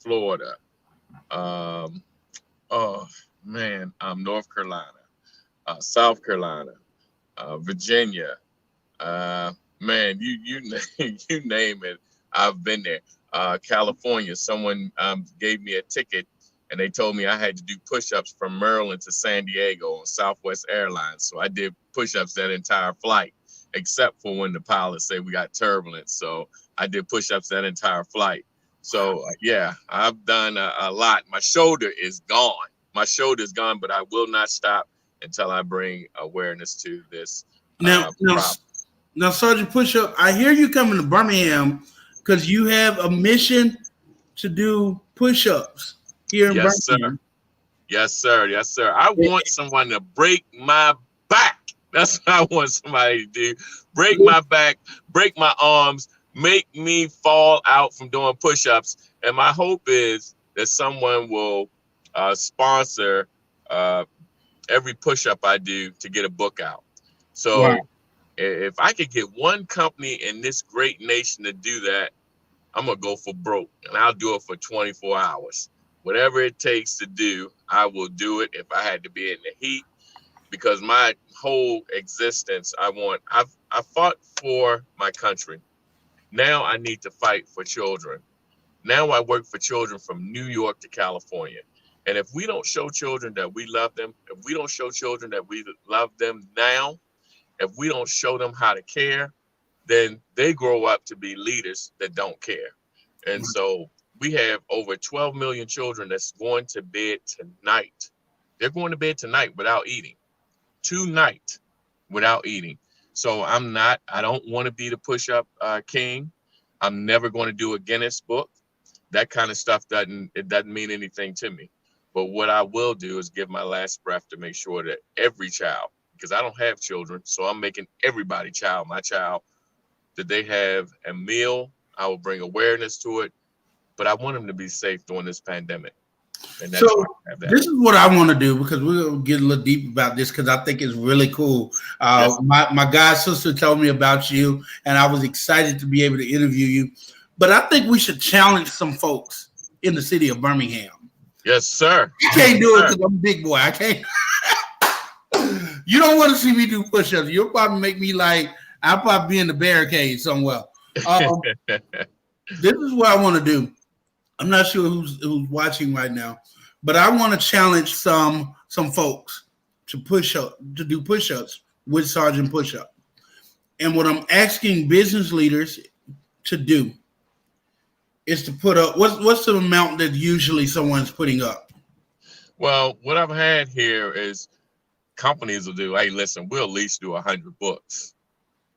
Florida. North Carolina, South Carolina, Virginia. You name it, I've been there. California, someone gave me a ticket and they told me I had to do push-ups from Maryland to San Diego on Southwest Airlines. So I did push-ups that entire flight, except for when the pilot said we got turbulence. So I did push-ups that entire flight. So yeah, I've done a lot. My shoulder is gone. But I will not stop until I bring awareness to this problem. Now, Sergeant Pushup, I hear you coming to Birmingham because you have a mission to do push-ups here in Birmingham. Yes, sir. I want someone to break my back. That's what I want somebody to do. Break my back, break my arms, make me fall out from doing push-ups. And my hope is that someone will sponsor every push-up I do to get a book out. So wow. If I could get one company in this great nation to do that, I'm going to go for broke, and I'll do it for 24 hours. Whatever it takes to do, I will do it if I had to be in the heat, because my whole existence, I fought for my country. Now I need to fight for children. Now I work for children from New York to California. And if we don't show children that we love them, if we don't show children that we love them now, if we don't show them how to care, then they grow up to be leaders that don't care. And so we have over 12 million children that's going to bed tonight. They're going to bed tonight without eating. Tonight without eating. So I don't want to be the push-up king. I'm never going to do a Guinness book. That kind of stuff doesn't mean anything to me. But what I will do is give my last breath to make sure that every child, because I don't have children, so I'm making everybody my child, that they have a meal. I will bring awareness to it, but I want them to be safe during this pandemic. And that's so this is what I want to do, because we'll get a little deep about this, because I think it's really cool. Yes. My god sister told me about you, and I was excited to be able to interview you. But I think we should challenge some folks in the city of Birmingham. Yes, sir. I can't do it because I'm a big boy. I can't. You don't want to see me do push-ups. You'll probably make me like I'll probably be in the barricade somewhere. This is what I want to do. I'm not sure who's watching right now, but I want to challenge some folks to do push-ups with Sergeant Push-Up. And what I'm asking business leaders to do is to put up what's the amount that usually someone's putting up? Well, what I've had here is companies will do, hey, listen, we'll at least do 100 books.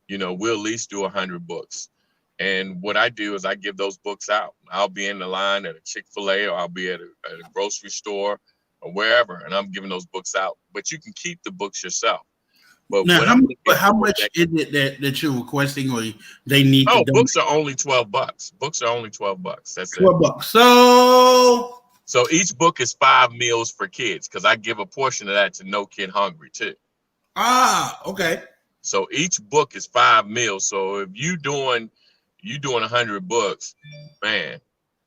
We'll at least do 100 books. And what I do is I give those books out. I'll be in the line at a Chick-fil-A, or I'll be at a grocery store or wherever, and I'm giving those books out. But you can keep the books yourself. But now, how much is it that you're requesting, or they need? Oh, books are only $12. Books are only $12. That's $12. So each book is 5 meals for kids, because I give a portion of that to No Kid Hungry too. Okay. So each book is 5 meals. So if you doing 100 books, man,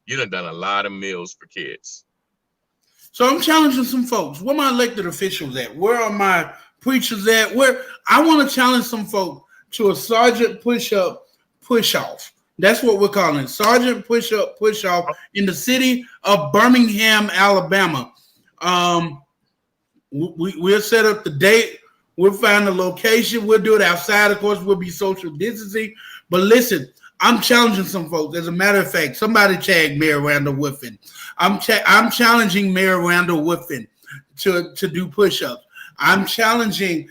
you done a lot of meals for kids. So I'm challenging some folks. Where my elected officials at? Where are my preachers at? Where I want to challenge some folks to a Sergeant Push-Up Push-Off. That's what we're calling it. Sergeant Push-Up Push-Off in the city of Birmingham, Alabama. We'll set up the date. We'll find the location. We'll do it outside. Of course, we'll be social distancing. But listen, I'm challenging some folks. As a matter of fact, somebody tag Mayor Randall Whiffen. I'm challenging Mayor Randall Whiffen to do push-ups. I'm challenging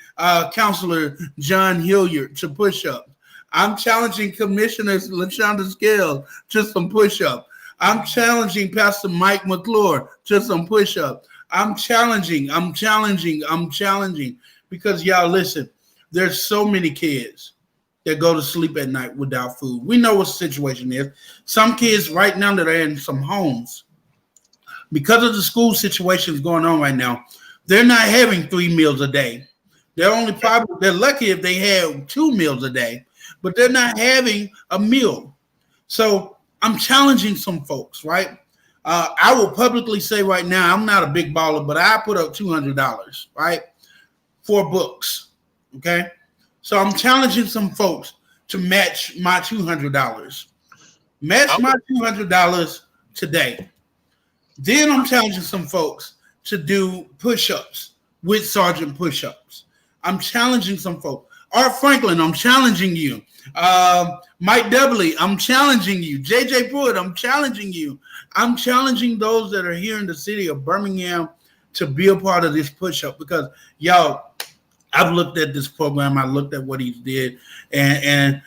Councilor John Hilliard to push-ups. I'm challenging Commissioners LaShonda Scales to some push-up. I'm challenging Pastor Mike McClure to some push-up. I'm challenging. Because y'all listen, there's so many kids that go to sleep at night without food. We know what the situation is. Some kids right now that are in some homes, because of the school situations going on right now, they're not having 3 meals a day. They're lucky if they have 2 meals a day, but they're not having a meal. So I'm challenging some folks, right? I will publicly say right now, I'm not a big baller, but I put up $200, right? For books, okay? So I'm challenging some folks to match my $200. Match my $200 today. Then I'm challenging some folks to do push-ups with Sergeant Push-Ups. I'm challenging some folks. Art Franklin, I'm challenging you. Mike Doubly, I'm challenging you. JJ Pruitt, I'm challenging you. I'm challenging those that are here in the city of Birmingham to be a part of this push-up, because y'all, I've looked at this program. I looked at what he did, and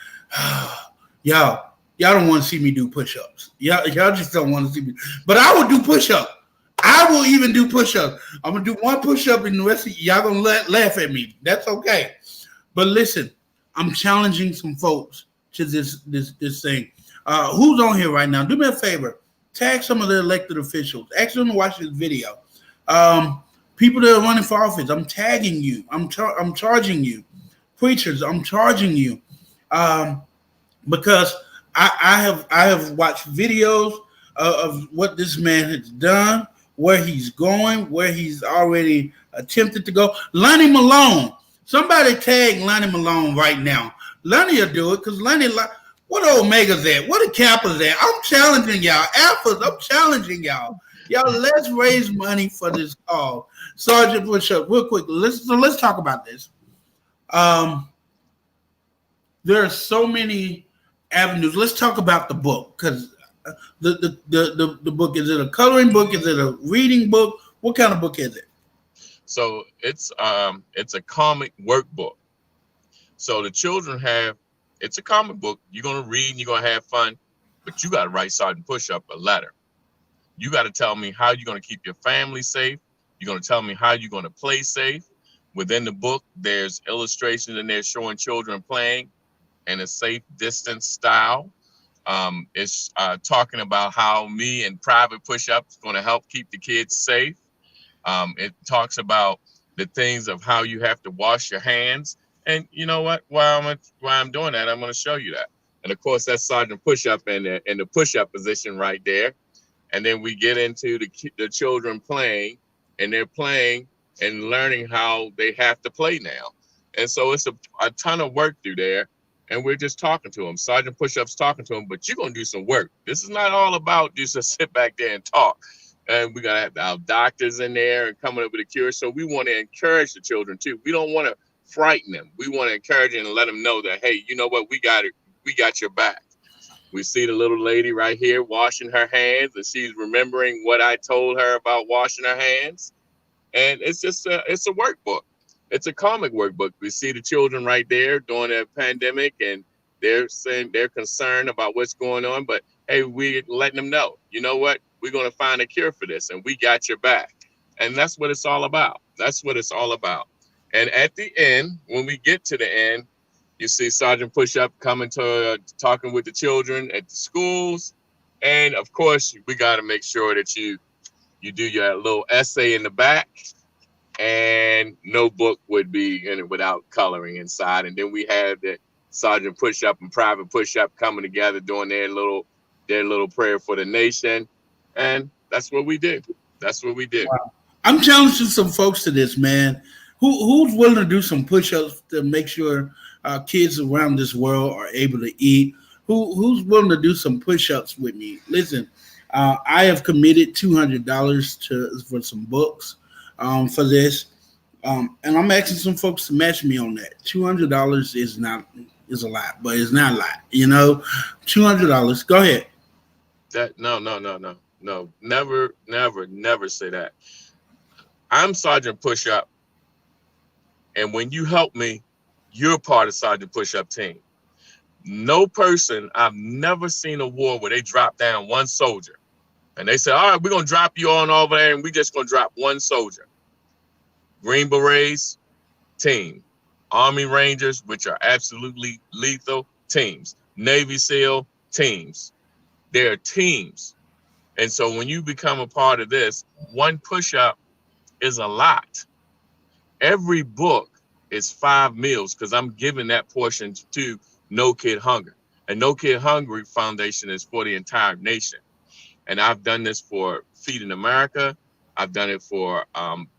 y'all don't want to see me do push-ups. Y'all just don't want to see me. But I will do push-up. I will even do push-up. I'm gonna do one push-up, and the rest of y'all gonna laugh at me. That's okay. But listen, I'm challenging some folks to this thing. Who's on here right now? Do me a favor. Tag some of the elected officials. Ask them to watch this video. People that are running for office, I'm tagging you. I'm charging you. Preachers, I'm charging you. Because I have watched videos of what this man has done, where he's going, where he's already attempted to go. Lonnie Malone. Somebody tag Lonnie Malone right now. Lonnie will do it, because Lonnie, What Omega's at? What a Kappa's at? I'm challenging y'all. Alphas, I'm challenging y'all. Y'all, let's raise money for this cause. Sergeant Push-Up, real quick. Let's talk about this. There are so many avenues. Let's talk about the book, because the book, is it a coloring book? Is it a reading book? What kind of book is it? So it's a comic workbook. So the children it's a comic book. You're gonna read and you're gonna have fun, but you gotta write Sergeant Push-Up a letter. You gotta tell me how you're gonna keep your family safe. You're gonna tell me how you're gonna play safe. Within the book, there's illustrations and they're showing children playing in a safe distance style. It's talking about how me and Private Push-Up is going to help keep the kids safe. It talks about the things of how you have to wash your hands. And you know what? While I'm doing that, I'm going to show you that. And of course, that's Sergeant Push-Up in the push-up position right there. And then we get into the children playing, and they're playing and learning how they have to play now. And so it's a ton of work through there. And we're just talking to them. Sergeant Push-Up's talking to them, but you're going to do some work. This is not all about just to sit back there and talk. And we got to have our doctors in there and coming up with a cure. So we want to encourage the children too. We don't want to frighten them. We want to encourage them and let them know that, hey, you know what? We got it. We got your back. We see the little lady right here washing her hands, and she's remembering what I told her about washing her hands. And it's just it's a workbook. It's a comic workbook. We see the children right there during the pandemic, and they're saying they're concerned about what's going on. But hey, we're letting them know, you know what? We're going to find a cure for this, and we got your back. And that's what it's all about. That's what it's all about. And at the end, when we get to the end, you see Sergeant Push-Up coming to talking with the children at the schools. And of course, we got to make sure that you do your little essay in the back. And no book would be in it without coloring inside. And then we have the Sergeant Push-Up and Private Push-Up coming together doing their little prayer for the nation. And that's what we do. That's what we do. Wow. I'm challenging some folks to this, man. Who's willing to do some push-ups to make sure kids around this world are able to eat? Who's willing to do some push-ups with me? Listen, I have committed $200 for some books. For this, and I'm asking some folks to match me on that. $200 is a lot, but it's not a lot, you know. $200. Go ahead. No. Never say that. I'm Sergeant Push-Up, and when you help me, you're part of Sergeant Push-Up team. No person, I've never seen a war where they drop down one soldier. And they say, all right, we're going to drop you on over there, and we're just going to drop one soldier. Green Berets, team. Army Rangers, which are absolutely lethal, teams. Navy SEAL, teams. They're teams. And so when you become a part of this, one push-up is a lot. Every book is 5 meals because I'm giving that portion to No Kid Hunger. And No Kid Hungry Foundation is for the entire nation. And I've done this for Feeding America. I've done it for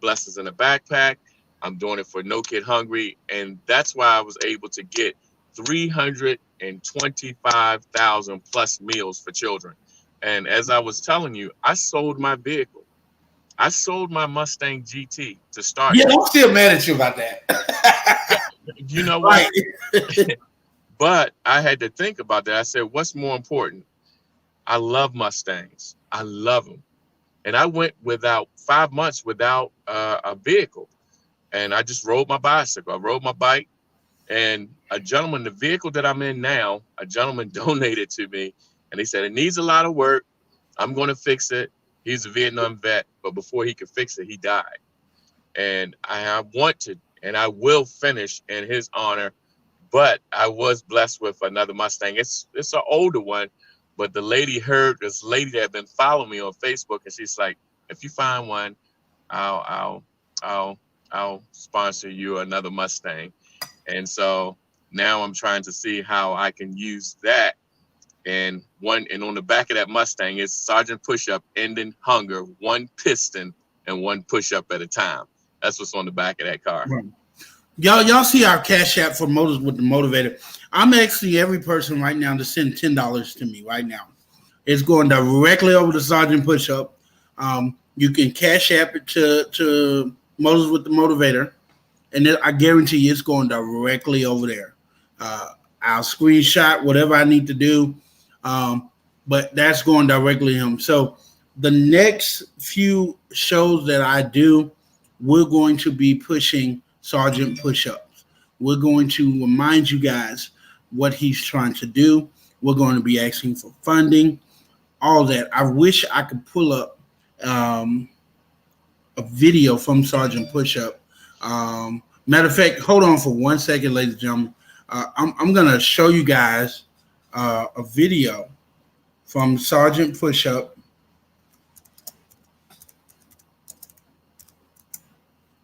Blessings in a Backpack. I'm doing it for No Kid Hungry. And that's why I was able to get 325,000 plus meals for children. And as I was telling you, I sold my vehicle. I sold my Mustang GT to start. Yeah, I'm still mad at you about that. You know what? Right. But I had to think about that. I said, what's more important? I love Mustangs. I love them. And I went without 5 months without a vehicle. And I just rode my bicycle. I rode my bike. And a gentleman, the vehicle that I'm in now, a gentleman donated to me. And he said, it needs a lot of work. I'm going to fix it. He's a Vietnam vet. But before he could fix it, he died. And I want to, and I will finish in his honor. But I was blessed with another Mustang. It's an older one. But the lady heard this lady that had been following me on Facebook, and she's like, "If you find one, I'll sponsor you another Mustang." And so now I'm trying to see how I can use that. And on the back of that Mustang is Sergeant Push-Up, ending hunger, one piston and one push-up at a time. That's what's on the back of that car. Right. Y'all see our Cash App for Motors with the Motivator. I'm asking every person right now to send $10 to me right now. It's going directly over to Sergeant Pushup. You can cash app it to Moses with the Motivator, and then I guarantee you it's going directly over there. I'll screenshot whatever I need to do, but that's going directly to him. So the next few shows that I do, we're going to be pushing Sergeant Pushups. We're going to remind you guys what he's trying to do. We're going to be asking for funding, all that. I wish I could pull up a video from Sergeant Pushup. Matter of fact, hold on for 1 second, ladies and gentlemen. I'm going to show you guys a video from Sergeant Pushup.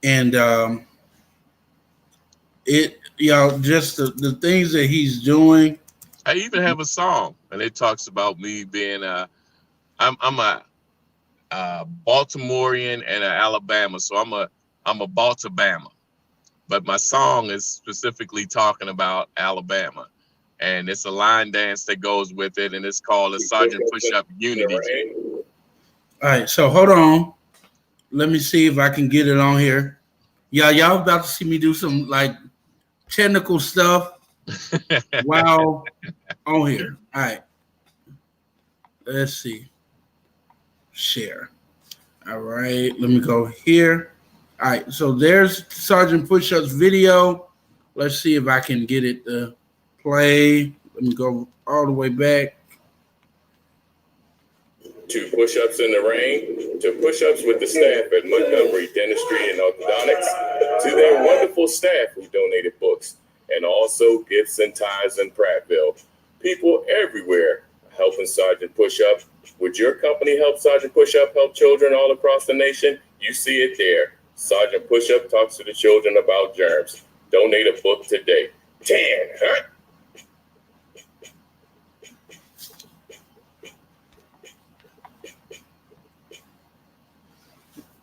And just the things that he's doing. I even have a song, and it talks about me being I'm a Baltimorean and an Alabama, so I'm a Baltabama. But my song is specifically talking about Alabama, and it's a line dance that goes with it, and it's called a Sergeant Pushup Unity Jam. All right, so hold on. Let me see if I can get it on here. Yeah, y'all about to see me do some like technical stuff while on here. All right. Let's see. Share. All right, let me go here. All right, so there's Sergeant Pushup's video. Let's see if I can get it to play. Let me go all the way back. To push-ups in the rain, to push-ups with the staff at Montgomery Dentistry and Orthodontics, to their wonderful staff who donated books, and also gifts and ties in Prattville. People everywhere helping Sergeant Pushup. Would your company help Sergeant Pushup help children all across the nation? You see it there. Sergeant Pushup talks to the children about germs. Donate a book today. 10, huh?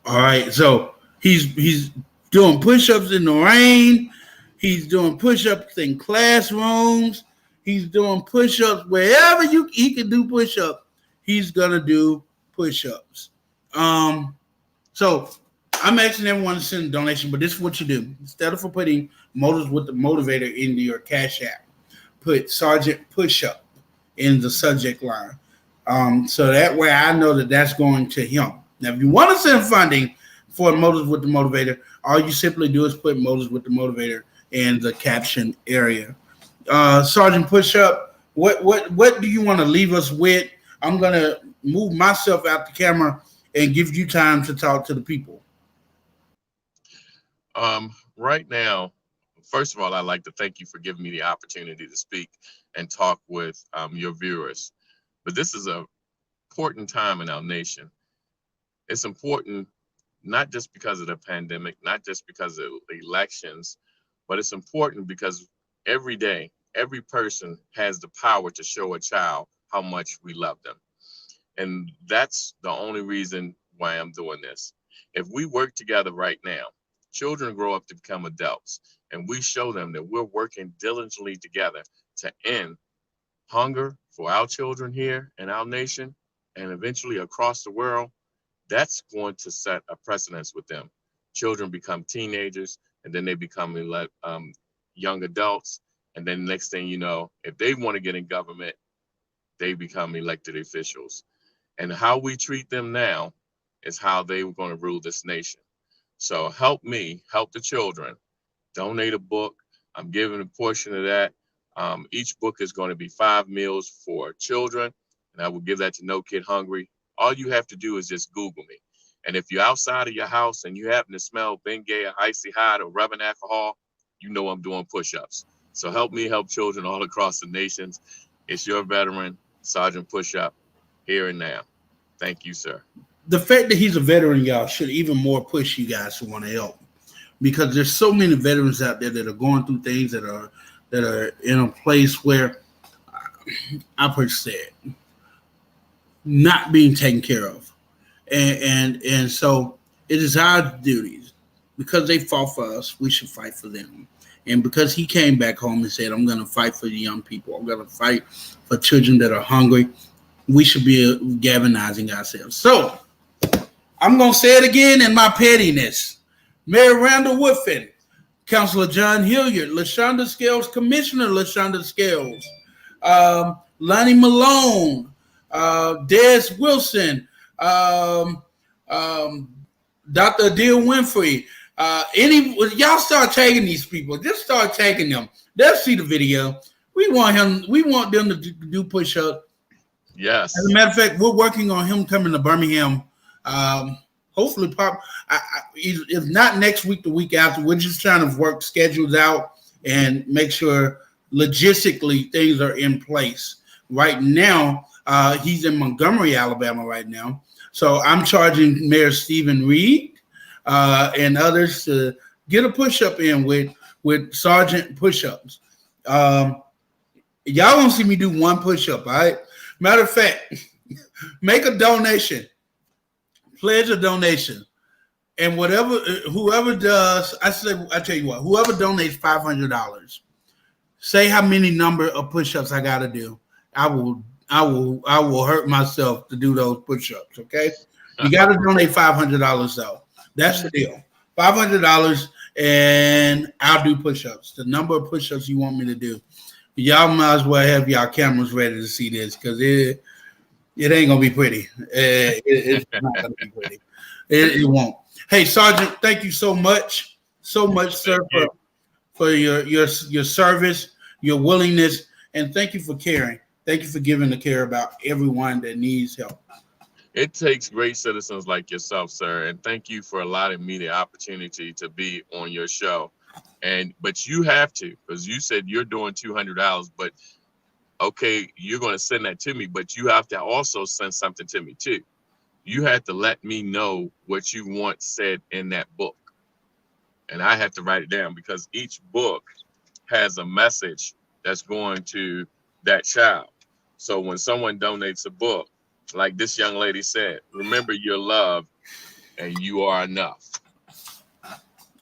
All right, so he's doing push-ups in the rain. He's doing push-ups in classrooms. He's doing push-ups wherever he can do push-ups. He's gonna do push-ups. So I'm asking everyone to send a donation, but this is what you do. Instead of putting Motors with the Motivator into your Cash App, put Sergeant Pushup in the subject line. So that way I know that that's going to him. Now, if you want to send funding for Motors with the Motivator, all you simply do is put Motors with the Motivator in the caption area. Sergeant Pushup, what do you want to leave us with? I'm going to move myself out the camera and give you time to talk to the people. Right now, first of all, I'd like to thank you for giving me the opportunity to speak and talk with your viewers. But this is an important time in our nation. It's important not just because of the pandemic, not just because of the elections, but it's important because every day, every person has the power to show a child how much we love them. And that's the only reason why I'm doing this. If we work together right now, children grow up to become adults, and we show them that we're working diligently together to end hunger for our children here in our nation and eventually across the world. That's going to set a precedence with them. Children become teenagers, and then they become young adults. And then next thing you know, if they want to get in government, they become elected officials. And how we treat them now is how they were going to rule this nation. So help me, help the children. Donate a book. I'm giving a portion of that. Each book is going to be 5 meals for children, and I will give that to No Kid Hungry. All you have to do is just Google me. And if you're outside of your house and you happen to smell Bengay or Icy Hot or rubbing alcohol, you know I'm doing push-ups. So help me help children all across the nations. It's your veteran, Sergeant Pushup, here and now. Thank you, sir. The fact that he's a veteran, y'all, should even more push you guys to want to help, because there's so many veterans out there that are going through things that are in a place where I per se not being taken care of, and so it is our duties, because they fought for us. We should fight for them, And because he came back home and said, I'm going to fight for the young people, I'm going to fight for children that are hungry, we should be galvanizing ourselves. So I'm going to say it again in my pettiness. Mayor Randall Woodfin, Councilor John Hilliard, LaShonda Scales, Commissioner LaShonda Scales, Lonnie Malone, Des Wilson, Dr. Adele Winfrey. Y'all start tagging these people. Just start tagging them. They'll see the video. We want them to do push-ups. Yes. As a matter of fact, we're working on him coming to Birmingham. Hopefully, if not next week, the week after. We're just trying to work schedules out and make sure logistically things are in place. Right now, he's in Montgomery, Alabama right now. So I'm charging Mayor Stephen Reed and others to get a push-up in with Sergeant push-ups. Y'all gonna see me do one push-up, all right? Matter of fact, make a donation. Pledge a donation, and whoever does, I tell you what, whoever donates $500, say how many number of push-ups I got to do. I will hurt myself to do those push-ups. Okay, you got to donate $500 though. That's the deal. $500, and I'll do push-ups. The number of push-ups you want me to do. Y'all might as well have y'all cameras ready to see this because it ain't gonna be pretty. It's not gonna be pretty. It won't. Hey, Sergeant, thank you so much, sir, for your service, your willingness, and thank you for caring. Thank you for giving the care about everyone that needs help. It takes great citizens like yourself, sir, and thank you for allowing me the opportunity to be on your show. But you have to, because you said you're doing $200, but okay, you're going to send that to me, but you have to also send something to me too. You have to let me know what you want said in that book. And I have to write it down because each book has a message that's going to that child. So when someone donates a book, like this young lady said, remember you're loved and you are enough.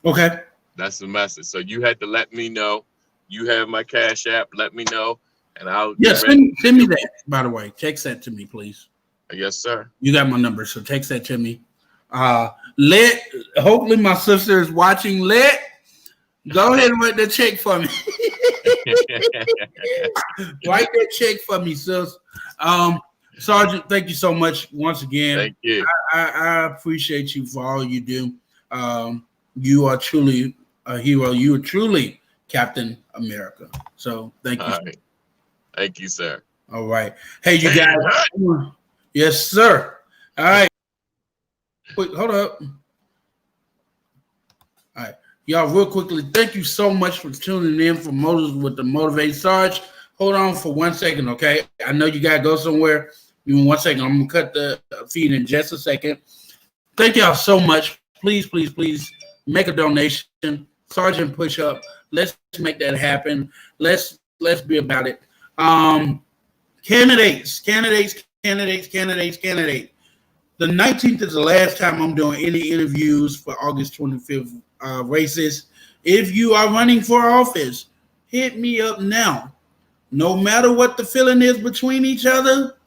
Okay. That's the message. So you had to let me know. You have my Cash App. Let me know. And I'll send me that, by the way. Text that to me, please. Yes, sir. You got my number, so text that to me. Hopefully my sister is watching. Go ahead and write that check for me. Write that check for me, sis. Sergeant, thank you so much once again. Thank you. I appreciate you for all you do. You are truly a hero. You are truly Captain America. So thank you. All right. Thank you, sir. All right. Hey, you guys. Yes, sir. All right. Wait, hold up. All right. Y'all, real quickly, thank you so much for tuning in for Motors with the Motivate Sarge. Hold on for 1 second, okay? I know you got to go somewhere. Give me 1 second. I'm going to cut the feed in just a second. Thank y'all so much. Please, please, please make a donation. Sergeant push up. Let's make that happen. Let's be about it. Candidates. The 19th is the last time I'm doing any interviews for August 25th races. If you are running for office, hit me up now. No matter what the feeling is between each other,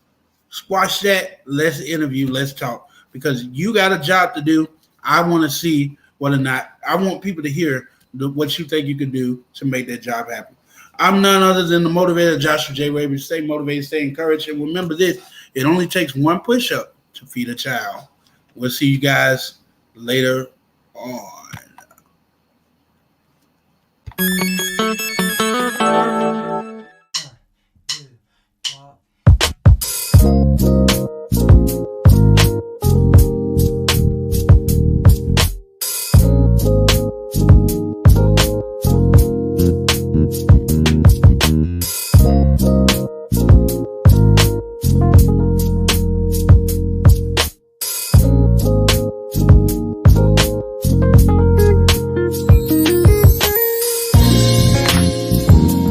squash that. Let's interview. Let's talk. Because you got a job to do. I want to see whether or not I want people to hear what you think you can do to make that job happen. I'm none other than the motivator, Joshua J. Raven. Stay motivated, stay encouraged, and remember this: it only takes one push-up to feed a child. We'll see you guys later on.